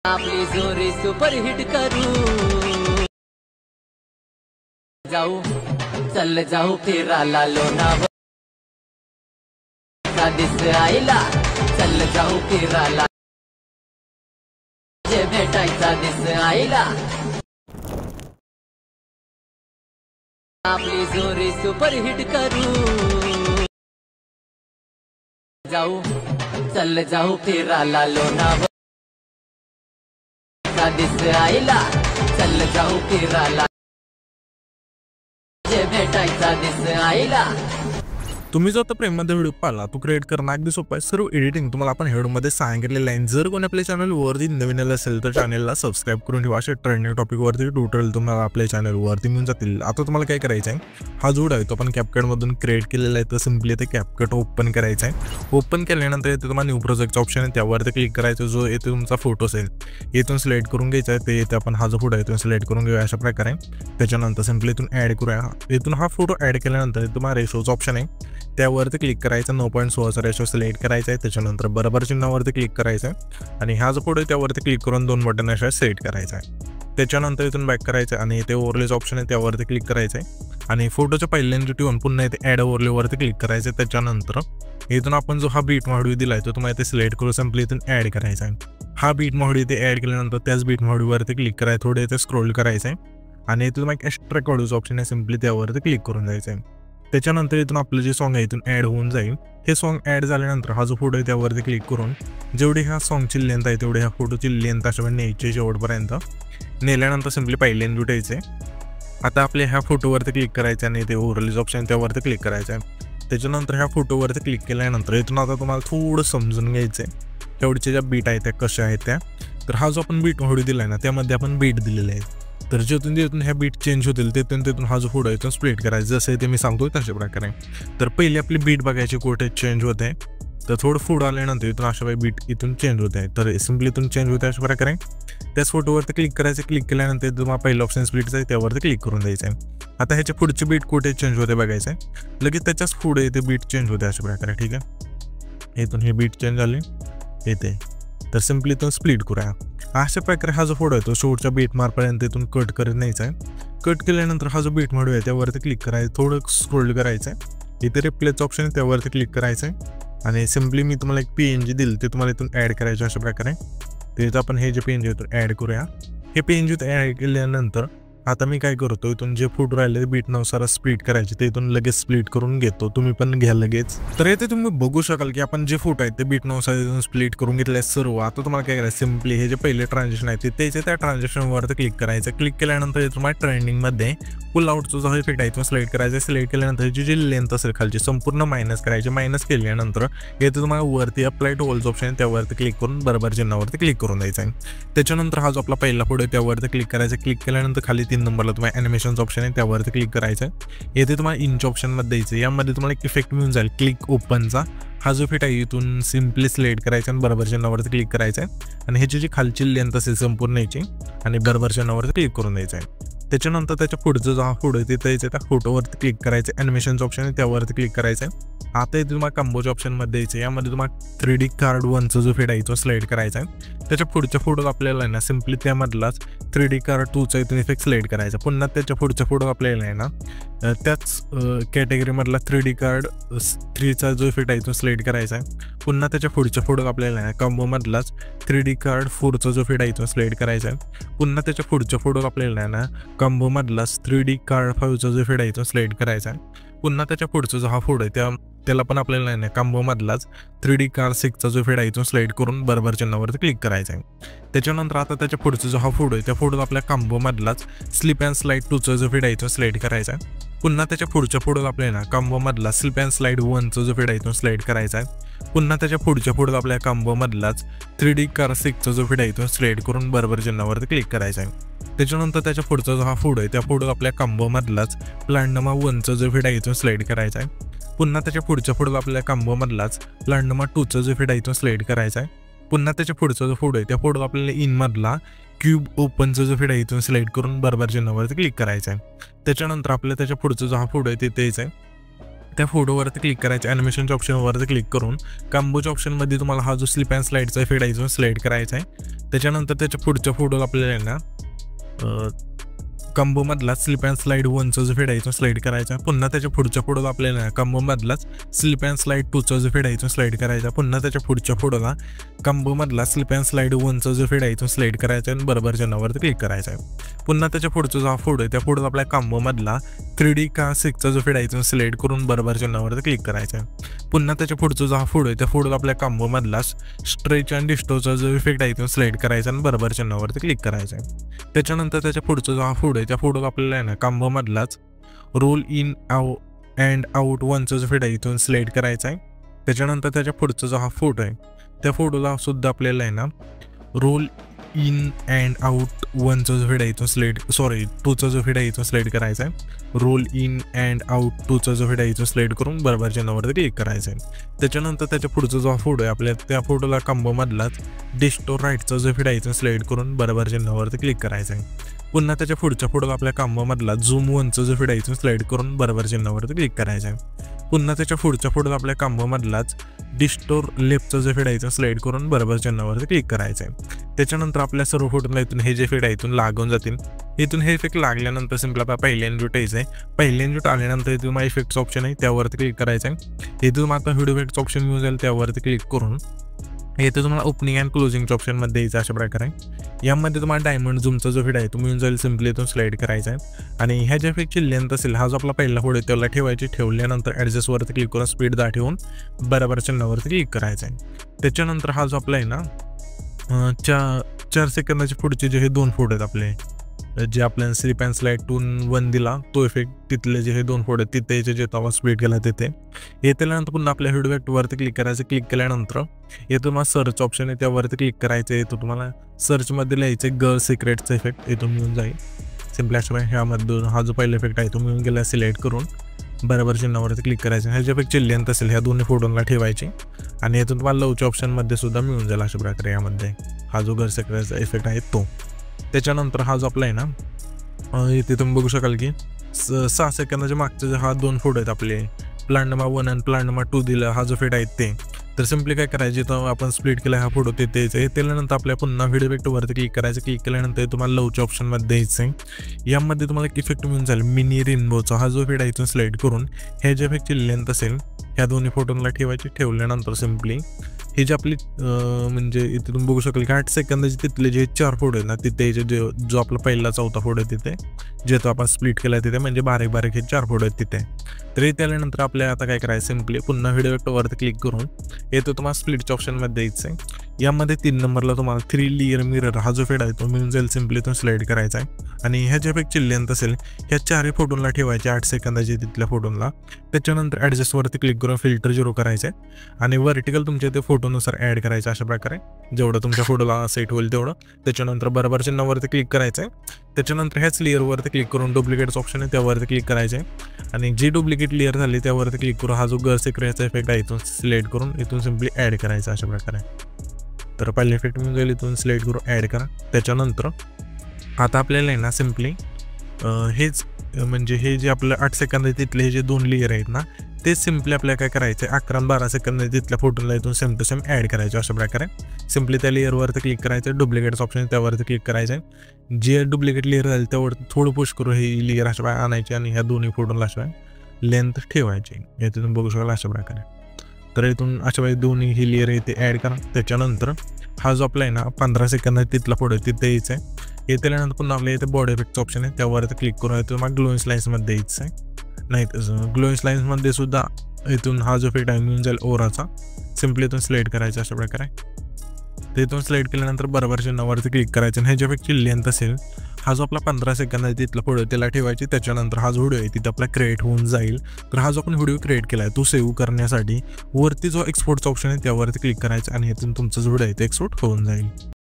आपली जोरी super hit करू जाऊ चल जाऊ फिरायला लोणावळा दिस आईला चल जाऊ फिरायला जे भेटायचा दिस आईला आपली जोरी सुपर हिट करू जाऊ चल जाऊ फिरायला लोणावळा दिस आईला चल जाऊ फिरायला जे भेटायचा दिस आईला। तुम्ही जो आता प्रेममध्ये व्हिडिओ पाहिला तो क्रिएट करणं अगदी सोपं आहे। सर्व एडिटिंग तुम्हाला आपण व्हिडिओमध्ये सांगितलेलं आहे। जर कोणी आपल्या चॅनलवरती नवीन आलं असेल तर चॅनलला सबस्क्राइब करून ठेवा। अशा ट्रेंडिंग टॉपिकवरती ट्युटोरियल तुम्हाला आपल्या चॅनलवरती मिळून जातील। आता तुम्हाला काय करायचं आहे, हा जो आहे तो आपण कॅपकटमधून क्रिएट केलेला आहे, तर सिम्पली ते कॅपकट ओपन करायचं आहे। ओपन केल्यानंतर इथे तुम्हाला न्यू प्रोजेक्टचा ऑप्शन आहे, त्यावरती क्लिक करायचं। जो येथे तुमचा फोटो असेल इथून सिलेक्ट करून घ्यायचा आहे, ते इथे आपण हा जो फोटो आहे इथून सिलेक्ट करून घेऊया अशा प्रकारे। त्याच्यानंतर सिम्पली इथून ॲड करूया। इथून हा फोटो ॲड केल्यानंतर तुम्हाला रेशोचा ऑप्शन आहे, त्यावरती क्लिक करायचं। 9.16 रेशो सिलेक्ट करायचा आहे। त्याच्यानंतर बरोबर चिन्हावरती क्लिक करायचं आणि हा जो फोटो आहे त्यावरती क्लिक करून 2 बटन अशा सेट करायचा आहे। त्याच्यानंतर इथून बॅक करायचं आणि इथे ओव्हरलेच ऑप्शन आहे, त्यावरती क्लिक करायचं आहे आणि फोटोच्या पहिल्यांदा ठेवून पुन्हा इथे ॲड ओव्हरलेवरती क्लिक करायचं। त्याच्यानंतर इथून आपण जो हा बीट मॉड्यूल दिला आहे तो तुम्हाला इथे सिलेक्ट करून सिम्पली इथून ॲड करायचा आहे। हा बीट मॉड्यूल इथे ॲड केल्यानंतर त्याच बीट मॉड्यूलवरती क्लिक करायचं, थोडे इथे स्क्रोल करायचं आहे आणि इथून मग एक्स्ट्रा ऑडिओचं ऑप्शन आहे, सिम्पली त्यावरती क्लिक करून जायचं आहे। त्याच्यानंतर इथून आपलं जे सॉन्ग आहे इथून ॲड होऊन जाईल। हे सॉन्ग ॲड झाल्यानंतर हा जो फोटो आहे त्यावरती क्लिक करून जेवढी ह्या सॉन्गची लेंथ आहे तेवढी ह्या फोटोची लेंथ अशा न्यायची शेवटपर्यंत। नेल्यानंतर सिम्पली पहिल्यांदा ठेवायचे। आता आपल्या ह्या फोटोवरती क्लिक करायचं आणि ते ओव्हरलेज ऑप्शन त्यावरती क्लिक करायचं आहे। त्याच्यानंतर ह्या फोटोवरती क्लिक केल्यानंतर इथून आता तुम्हाला थोडं समजून घ्यायचं आहे तेवढीच्या ज्या बीट आहेत त्या कशा आहेत त्या। तर हा जो आपण बीट व्हिडिओ दिला आहे ना त्यामध्ये आपण बीट दिलेले आहे, तर जिथून ह्या बीट चेंज होतील तिथून हा जो फोटो आहे तो स्प्लिट करायचा, जसं ते मी सांगतोय तशा प्रकारे। तर पहिली आपली बीट बघायची कुठे चेंज होते, तर थोडं पुढं आल्यानंतर इथून अशा बीट इथून चेंज होते आहे, तर सिम्पली इथून चेंज होते अशा प्रकारे। त्याच फोटोवरती क्लिक करायचं, क्लिक केल्यानंतर तुम्हाला पहिलं ऑप्शन स्प्लिटचं आहे त्यावरती क्लिक करून द्यायचं आहे। आता ह्याच्या पुढची बीट कुठे चेंज होते बघायचं आहे, लगेच त्याच्याच पुढे इथे बीट चेंज होते अशा प्रकारे, ठीक आहे। इथून ही बीट चेंज झाली इथे, तर सिम्पली इथून स्प्लिट करूया अशा प्रकारे। हा जो फोटो आहे तो शेवटच्या बीट मार्कपर्यंत इथून कट करत न्यायचा आहे। कट केल्यानंतर हा जो बीट मॉड्यूल आहे त्यावरती क्लिक करायचं, थोडं स्क्रोल करायचं आहे, इथे रिप्लेचं ऑप्शन आहे त्यावरती क्लिक करायचं आहे आणि सिम्पली मी तुम्हाला एक PNG दिली ते तुम्हाला इथून ॲड करायचं अशा प्रकारे। तर इथं आपण हे जे PNG इथून ॲड करूया। हे PNG इथं ॲड केल्यानंतर आता मी काय करतो, इथून जे फोटो राहिले बीटनुसार स्प्लिट करायचे ते इथून लगेच स्प्लिट करून घेतो, तुम्ही पण घ्या लगेच। तर इथे तुम्ही बघू शकाल की आपण जे फोटो आहेत ते बीटनुसार इथून स्प्लिट करून घेतले सर्व। आता तुम्हाला काय करायचं, सिम्पली हे जे पहिले ट्रान्झॅक्शन आहे त्याचे त्या ट्रान्झॅक्शनवरती क्लिक करायचं। क्लिक केल्यानंतर इथं तुम्हाला ट्रेंडिंगमध्ये पुल आउटचा जो इफेक्ट आहे तो सिलेक्ट करायचा। सिलेक्ट केल्यानंतर जी लेंथ असेल खालची संपूर्ण मायनस करायची। मायनस केल्यानंतर इथे तुम्हाला वरती अप्लाय टू ऑल्स ऑप्शन त्यावरती क्लिक करून बरोबर चिन्हावरती क्लिक करून द्यायचं आहे। त्याच्यानंतर हा जो आपला पहिला फोटो आहे त्यावरती क्लिक करायचं। क्लिक केल्यानंतर खाली 3 नंबरला तुम्हाला ॲनिमेशनचा ऑप्शन आहे त्यावरती क्लिक करायचं आहे। येथे तुम्हाला इंच ऑप्शनमध्ये द्यायचं, यामध्ये तुम्हाला एक इफेक्ट मिळून जाईल क्लिक ओपनचा। हा जो इफेक्ट आहे इथून सिम्पली सिलेक्ट करायचा आणि बरोबर चिन्हावरती क्लिक करायचं आहे आणि ह्याची जी खालची लेंथ असेल संपूर्ण याची आणि बरोबर चिन्हावरती क्लिक करून द्यायचं आहे। त्याच्यानंतर त्याच्या पुढचं जो हा फोटो आहे तिथे त्या फोटोवरती क्लिक करायचं, ॲनिमेशनचं ऑप्शन आहे त्यावरती क्लिक करायचं आहे। आता इथे तुम्हाला कंबोच्या ऑप्शनमध्ये द्यायचं, यामध्ये तुम्हाला 3D कार्ड 1चा जो इफेक्ट आहे तो सिलेक्ट करायचा आहे। त्याच्या पुढच्या फोटोत आपल्याला आहे ना सिम्पली त्यामधलाच 3D कार्ड 2चा इथून इफेक्ट सिलेक्ट करायचा। पुन्हा त्याच्या पुढच्या फोटो आपल्याला आहे ना त्याच कॅटेगरीमधला 3D कार्ड 3चा जो इफेक्ट आहे तो सिलेक्ट करायचा आहे। पुन्हा त्याच्या पुढच्या फोटो आपल्याला आहे कॉम्बोमधलाच 3D कार्ड 4चा जो इफेक्ट आहे तो सिलेक्ट करायचा आहे। पुन्हा त्याच्या पुढच्या फोटो आपल्याला आहे ना कॉम्बोमधलाच 3D कार्ड 5चा जो इफेक्ट आहे तो सिलेक्ट करायचा आहे। पुन्हा त्याच्या पुढचा जो हा फोटो आहे त्याला पण आपल्याला आहे कॉम्बोमधलाच 3D कार्ड 6चा जो इफेक्ट आहे तो सिलेक्ट करून बरोबर चिन्हावरती क्लिक करायचा आहे। त्याच्यानंतर आता त्याच्या पुढचा जो हा फोटो आहे त्या फोटोत आपल्या कॉम्बोमधलाच स्लिप अँड स्लाइड 2चा जो इफेक्ट आहे तो सिलेक्ट करायचा आहे। पुन्हा त्याच्या पुढच्या फोटोत आपल्याला कॉम्बोमधला स्लिप अँड स्लाइड 1चा जो इफेक्ट आहे तो सिलेक्ट करायचा आहे। पुन्हा त्याच्या पुढच्या फोटोत आपल्या कॉम्बोमधलाच 3D कार्ड 6चा जो इफेक्ट आहे तो सिलेक्ट करून बरोबर चिन्हावरती क्लिक करायचा आहे। त्याच्यानंतर त्याच्या पुढचा जो हा फोटो आहे त्या फोटोत आपल्या कॉम्बोमधलाच प्लॅन्डमा 1चा जो इफेक्ट आहे तो सिलेक्ट करायचा आहे। पुन्हा त्याच्या पुढच्या फोटोत आपल्या कॉम्बोमधलाच प्लॅन्डमा 2चा जो इफेक्ट आहे तो सिलेक्ट करायचा आहे। पुन्हा त्याच्या पुढचा जो फोटो आहे त्या फोटोत आपल्याला इनमधला क्यूब ओपनचा जो इफेक्ट आहे इथून सिलेक्ट करून बरोबर चिन्हावरती क्लिक करायचा आहे। त्याच्यानंतर आपल्याला त्याच्या पुढचा जो हा फोटो आहे तिथे यायचा आहे, त्या फोटोवरती क्लिक करायचं, ॲनिमेशनच्या ऑप्शनवरती क्लिक करून कॉम्बोच्या ऑप्शनमध्ये तुम्हाला हा जो स्लिप अँड स्लाईडचा इफेक्ट आहे तो सिलेक्ट करायचा आहे. त्याच्यानंतर त्याच्या पुढच्या फोटोला आपल्याला आहे ना कॉम्बोमधलाच स्लिप अँड स्लाईड 1चा जो इफेक्ट आहे तो स्लाईड करायचा. पुन्हा त्याच्या पुढच्या फोटोला आपल्याला कॉम्बोमधलाच स्लिप अँड स्लाईड 2चा जो इफेक्ट आहे तो स्लाईड करायचा. पुन्हा त्याच्या पुढच्या फोटोला कॉम्बोमधला स्लिप अँड स्लाईड 1चा जो इफेक्ट आहे तो स्लाईड करायचा आणि बरोबर चिन्हावरती क्लिक करायचा आहे. पुन्हा त्याच्या पुढचा जो हा फोटो आहे त्या फोटोला आपल्या कॉम्बोमधला 3D का 6चा जो इफेक्ट आहे तो सिलेक्ट करून बरोबर चिन्हावरती क्लिक करायचा आहे. पुन्हा त्याच्या पुढचा जो हा फोटो आहे त्या फोटोला आपल्या कॉम्बोमधला स्ट्रेच अँड डिस्टोचा जो इफेक्ट आहे तो सिलेक्ट करायचा आणि बरोबर चिन्हावरती क्लिक करायचा आहे. त्याच्यानंतर त्याच्या पुढचा जो हा फोटो आहे त्या फोटोला आपल्याला आहे ना कॉम्बोमधलाच रोल इन अँड आउट 1चा जो इफेक्ट आहे तो सिलेक्ट करायचा आहे. त्याच्यानंतर त्याच्या पुढचा जो हा फोटो आहे त्या फोटोला सुद्धा आपल्याला आहे ना रोल इन अँड आउट 1चा जो इफेक्ट आहे तो सिलेक्ट 2चा जो इफेक्ट आहे तो सिलेक्ट करायचा आहे. रोल इन अँड आउट 2चा जो इफेक्ट आहे तो सिलेक्ट करून बरोबर चिन्हावरती क्लिक करायचा आहे. त्याच्यानंतर त्याच्या पुढचा जो फोटो आहे आपल्या त्या फोटोला कॉम्बोमधलाच डिस्टोर राईटचा जो इफेक्ट आहे तो सिलेक्ट करून बरोबर चिन्हावरती क्लिक करायचा आहे. पुन्हा त्याच्या पुढच्या फोटोला आपल्या कॉम्बोमधला झूम 1चा जो इफेक्ट आहे तो सिलेक्ट करून बरोबर चिन्हावरती क्लिक करायचा आहे. पुन्हा त्याच्या पुढच्या फोटोला आपल्या कॉम्बोमधलाच डिस्टोर लेफ्टचा जो इफेक्ट आहे तो सिलेक्ट करून बरोबर चिन्हावरती क्लिक करायचा आहे. त्याच्यानंतर आपल्या सर्व फोटोला इथून हे जे इफेक्ट आहे इथून लागून जातील. इथून हे इफेक्ट लागल्यानंतर सिम्पल आपला पहिल्या इन्व्यूट यायचं आहे. पहिल्या इन्व्यूट आल्यानंतर इथून माझ्या इफेक्टचं ऑप्शन आहे त्यावरती क्लिक करायचं आहे. इथून आता व्हिडिओ इफेक्टचं ऑप्शन मिळून जाईल त्यावरती क्लिक करून इथे तुम्हाला ओपनिंग अँड क्लोजिंगच्या ऑप्शनमध्ये यायचं अशा प्रकारे. यामध्ये तुम्हाला डायमंड झूमचा जो इफेक्ट आहे तो मिळून जाईल. सिम्पली इथून स्लाईड करायचा आहे आणि ह्या ज्या इफेक्टची लेंथ असेल हा जो आपला पहिला फोटो आहे त्याला ठेवायची. ठेवल्यानंतर ॲडजस्टवरती क्लिक करून स्पीड ठेवून बरोबर चिन्हावरती क्लिक करायचं आहे. त्याच्यानंतर हा जो आपला आहे ना 4 सेकंदाचे पुढचे जे हे 2 फोटो आहेत आपले जे आपल्याला स्लिप अँड स्लाईड 2-1 दिला तो इफेक्ट तिथले जे हे 2 फोटो आहेत तिथे जे तेव्हा स्पीड केला तिथे येतल्यानंतर पुन्हा आपल्या व्हिडिओ इफेक्टवरती क्लिक करायचं. क्लिक केल्यानंतर येतो तुम्हाला सर्च ऑप्शन आहे त्यावरती क्लिक करायचं. येतो तुम्हाला सर्चमध्ये लिहायचं गर्ल सिक्रेटचा इफेक्ट इथून मिळून जाईल. सिम्पली अशा ह्यामध्ये हा जो पहिला इफेक्ट आहे तो मिळून गेला सिलेक्ट करून बरोबर चिन्हावरती क्लिक करायचं. ह्याच्या इफेक्टची लेंथ असेल ह्या दोन्ही फोटोला ठेवायची आणि येथून तुम्हाला लवच्या ऑप्शनमध्ये सुद्धा मिळून जाईल अशा प्रकारे. यामध्ये हा जो गर्ल सिक्रेटचा इफेक्ट आहे तो. त्याच्यानंतर हा जो आपला आहे ना इथे तुम्ही बघू शकाल की 6 सेकंदाच्या मागचे हा 2 फोटो आहेत आपले प्लांट नंबर 1 आणि प्लांट नंबर 2 दिला हा जो इफेक्ट आहे ते. तर सिम्पली काय करायचे तर आपण स्प्लिट केला हा फोटो तिथे यायचं. हे केल्यानंतर आपल्या पुन्हा व्हिडिओ इफेक्टवरती क्लिक करायचं. क्लिक केल्यानंतर तुम्हाला लवच्या ऑप्शनमध्ये द्यायचं आहे. यामध्ये तुम्हाला एक इफेक्ट मिळून जाईल मिनी रेनबोचा हा जो इफेक्ट आहे तो सिलेक्ट करून ह्या ज्या इफेक्टची लेंथ असेल ह्या दोन्ही फोटोला ठेवायची. ठेवल्यानंतर सिम्पली हे जे आपली म्हणजे इथे तुम्ही बघू शकाल की 8 सेकंदाचे तिथले जे 4 फोटो आहेत ना तिथे जो आपला पहिला 4था फोटो आहे तिथे जे तो आपण स्प्लिट केला तिथे म्हणजे बारीक बारीक हे 4 फोटो आहेत तिथे. तर इथे आल्यानंतर आपल्याला आता काय करायचं सिम्पली पुन्हा व्हिडिओ इफेक्टवरती क्लिक करून येतो तुम्हाला स्प्लिटच्या ऑप्शनमध्ये द्यायचं आहे. यामध्ये 3 नंबरला तुम्हाला 3 लेयर मिरर हा जो इफेक्ट आहे तो मिळून जाईल. सिम्पली तो स्लाईड करायचा आहे आणि ह्या ज्या इफेक्टची लेंथ असेल ह्या 4 फोटोला ठेवायचे 8 सेकंदाचे तिथल्या फोटोला. त्याच्यानंतर ॲडजस्टवरती क्लिक करून फिल्टर 0 करायचं आहे आणि व्हर्टिकल तुमच्या ते फोटोनुसार ॲड करायचं अशा प्रकारे जेवढं तुमच्या फोटोला सेट होईल तेवढं. त्याच्यानंतर बरोबर चिन्हावरती क्लिक करायचं आहे. त्याच्यानंतर ह्याच लेअरवरती क्लिक करून डुप्लिकेटचं ऑप्शन आहे त्यावरती क्लिक करायचं आहे आणि जी डुप्लिकेट लेअर झाली त्यावरती क्लिक करून हा जो गर्ल सिक्रेटचा इफेक्ट आहे इथून सिलेक्ट करून इथून सिम्पली ॲड करायचा अशा प्रकारे. तर पहिले इफेक्ट मिळून जाईल इथून सिलेक्ट करून ॲड करा. त्याच्यानंतर आता आपल्याला आहे ना सिम्पली हेच म्हणजे हे जे आपलं 8 सेकंद तिथले हे जे 2 लेअर आहेत ना ते सिम्पली आपल्याला काय करायचं आहे 11 आणि 12 सेकंद तिथल्या फोटोला इथून सेम टू सेम ॲड करायचे अशा प्रकारे. सिम्पली त्या लेअरवरती क्लिक करायचं आहे. डुप्लिकेटचं ऑप्शन त्यावरती क्लिक करायचं आहे. जे डुप्लिकेट लेअर झाली त्यावरती थोडं पुश करून ही लेअर अशा आणायची आणि ह्या दोन्ही फोटोला अशा लेंथ ठेवायची. हे तुम्ही बघू शकाल अशा प्रकारे. तर इथून अशा वेळी दोन्ही ही लेअर इथे ॲड करा. त्याच्यानंतर हा जो आपला आहे ना 15 सेकंद तिथला फोटो तिथे यायचं आहे. येथे आल्यानंतर पुन्हा आपल्या इथे बॉडी इफेक्टचं ऑप्शन आहे त्यावरती क्लिक करून तुम्हाला ग्लोइंग लाईन्समध्ये यायचं आहे. नाही ग्लोइंग लाईन्समध्ये सुद्धा इथून हा जो इफेक्ट आहे मिळून जाईल ओराचा. सिम्पली इथून सिलेक्ट करायचा अशा प्रकारे. ते इथून सिलेक्ट केल्यानंतर बरोबर चिन्हावरती क्लिक करायचं आणि ह्याच्या इफेक्टची लेंथ असेल हा जो आपला 15 सेकंद आहे तिथला फोटो त्याला ठेवायची. त्याच्यानंतर हा जो व्हिडिओ आहे तिथे आपला क्रिएट होऊन जाईल. तर हा जो आपण व्हिडिओ क्रिएट केला आहे तो सेव्ह करण्यासाठी वरती जो एक्सपोर्टचा ऑप्शन आहे त्यावरती क्लिक करायचा आणि इथून तुमचा जो व्हिडिओ आहे तो एक्सपोर्ट होऊन जाईल.